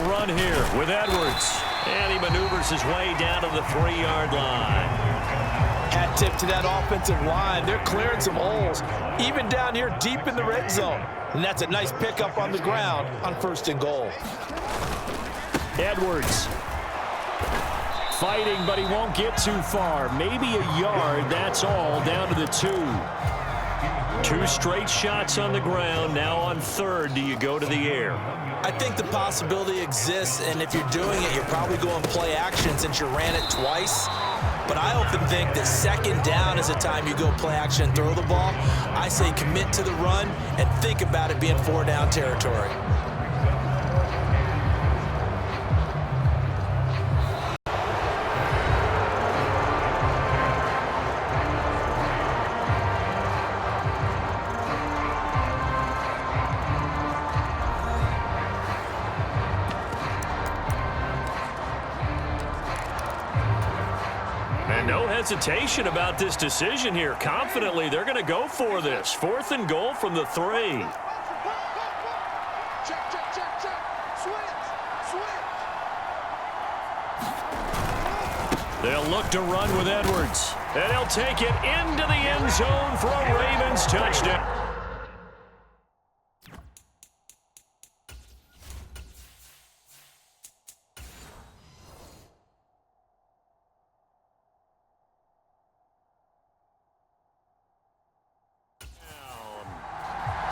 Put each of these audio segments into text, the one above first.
They'll run here with Edwards. And he maneuvers his way down to the 3-yard line. Hat tip to that offensive line. They're clearing some holes, even down here deep in the red zone. And that's a nice pickup on the ground on 1st and goal. Edwards fighting, but he won't get too far. Maybe a yard, that's all, down to the 2. 2 straight shots on the ground. Now on 3rd, do you go to the air? I think the possibility exists, and if you're doing it, you're probably going play action since you ran it twice. But I often think that 2nd down is the time you go play action and throw the ball. I say commit to the run and think about it being 4-down territory. No hesitation about this decision here. Confidently, they're going to go for this. 4th and goal from the 3. They'll look to run with Edwards. And he'll take it into the end zone for a Ravens touchdown.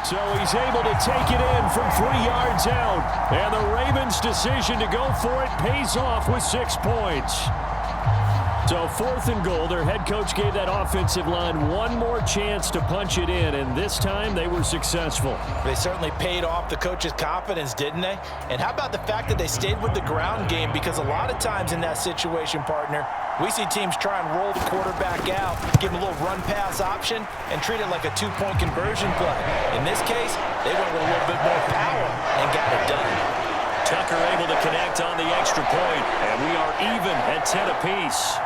So he's able to take it in from 3 yards out. And the Ravens' decision to go for it pays off with 6 points. So 4th and goal, their head coach gave that offensive line one more chance to punch it in, and this time they were successful. They certainly paid off the coach's confidence, didn't they? And how about the fact that they stayed with the ground game? Because a lot of times in that situation, partner, we see teams try and roll the quarterback out, give him a little run-pass option, and treat it like a 2-point conversion play. In this case, they went with a little bit more power and got it done. Tucker able to connect on the extra point, and we are even at 10 apiece.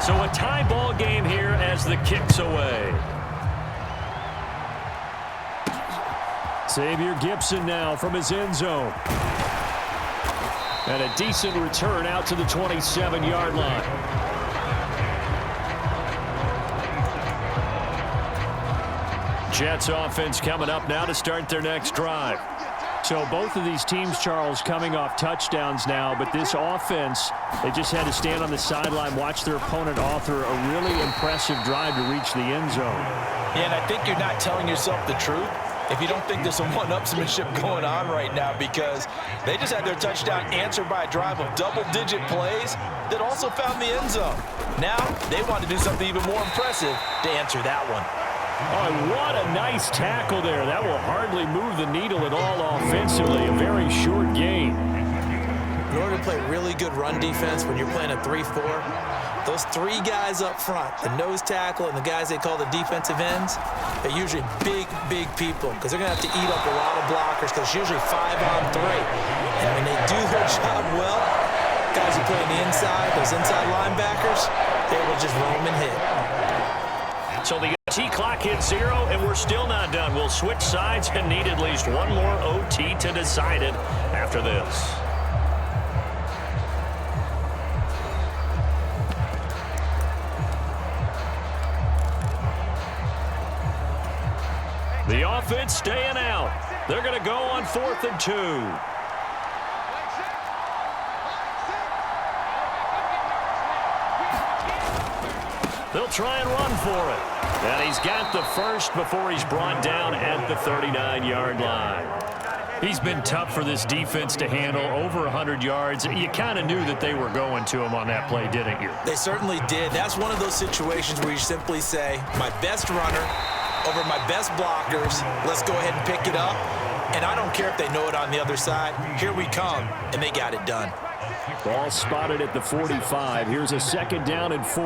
So a tie ball game here as the kick's away. Xavier Gibson now from his end zone. And a decent return out to the 27-yard line. Jets offense coming up now to start their next drive. So both of these teams, Charles, coming off touchdowns now, but this offense, they just had to stand on the sideline, watch their opponent author a really impressive drive to reach the end zone. Yeah, and I think you're not telling yourself the truth if you don't think there's some one-upsmanship going on right now, because they just had their touchdown answered by a drive of double-digit plays that also found the end zone. Now they want to do something even more impressive to answer that one. Oh, what a nice tackle there. That will hardly move the needle at all offensively. A very short gain. In order to play really good run defense when you're playing a 3-4, those 3 guys up front, the nose tackle and the guys they call the defensive ends, they're usually big, big people because they're going to have to eat up a lot of blockers because it's usually 5-on-3. And when they do their job well, guys who play on the inside, those inside linebackers, they will just roam and hit. So the OT clock hits 0, and we're still not done. We'll switch sides and need at least one more OT to decide it after this. The offense staying out. They're going to go on 4th and 2. They'll try and run for it. And he's got the first before he's brought down at the 39-yard line. He's been tough for this defense to handle, over 100 yards. You kind of knew that they were going to him on that play, didn't you? They certainly did. That's one of those situations where you simply say, my best runner over my best blockers, let's go ahead and pick it up. And I don't care if they know it on the other side. Here we come, and they got it done. Ball spotted at the 45. Here's a 2nd down and 4.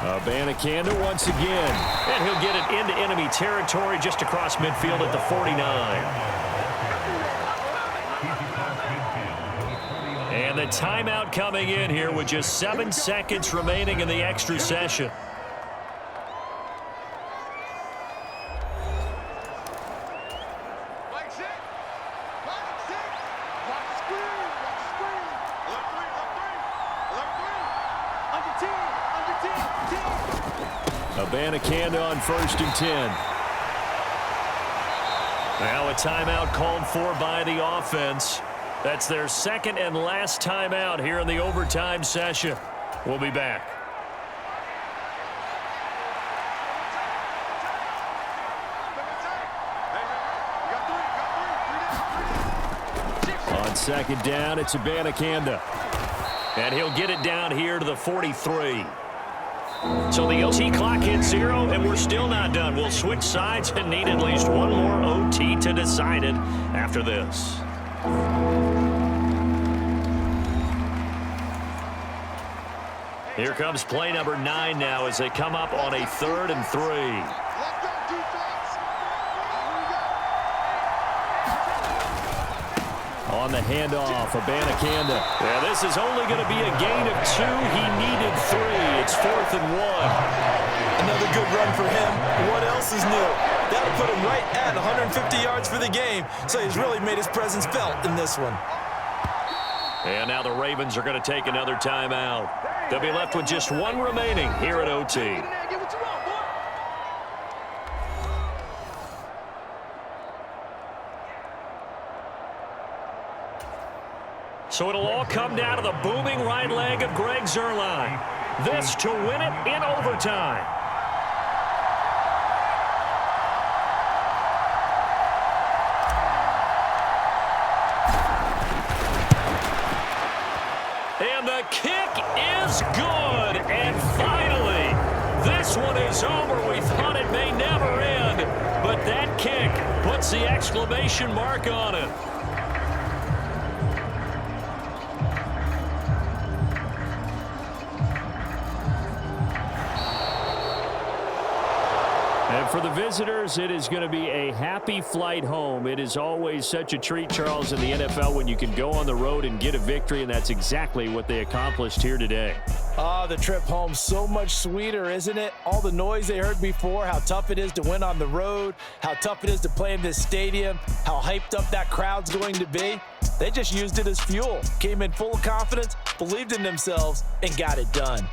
Abanikanda once again. And he'll get it into enemy territory just across midfield at the 49. And the timeout coming in here with just 7 seconds remaining in the extra session. Abanikanda on 1st and 10. Now a timeout called for by the offense. That's their second and last timeout here in the overtime session. We'll be back. On 2nd down, it's Abanikanda. And he'll get it down here to the 43. So the OT clock hits 0, and we're still not done. We'll switch sides and need at least one more OT to decide it after this. Here comes play number 9 now as they come up on a 3rd and 3. On the handoff, Abanikanda. Yeah, this is only going to be a gain of 2. He needed 3. It's 4th and 1. Another good run for him. What else is new? That'll put him right at 150 yards for the game, so he's really made his presence felt in this one. And now the Ravens are going to take another timeout. They'll be left with just 1 remaining here at OT. So it'll all come down to the booming right leg of Greg Zuerlein. This to win it in overtime. And the kick is good. And finally, this one is over. We thought it may never end, but that kick puts the exclamation mark on it. And for the visitors, it is going to be a happy flight home. It is always such a treat, Charles, in the NFL when you can go on the road and get a victory, and that's exactly what they accomplished here today. The trip home so much sweeter, isn't it? All the noise they heard before, how tough it is to win on the road, how tough it is to play in this stadium, how hyped up that crowd's going to be. They just used it as fuel, came in full of confidence, believed in themselves, and got it done.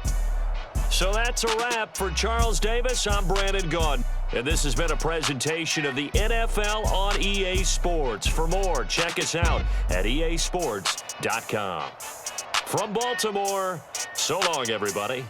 So that's a wrap for Charles Davis. I'm Brandon Gaudin. And this has been a presentation of the NFL on EA Sports. For more, check us out at easports.com. From Baltimore, so long, everybody.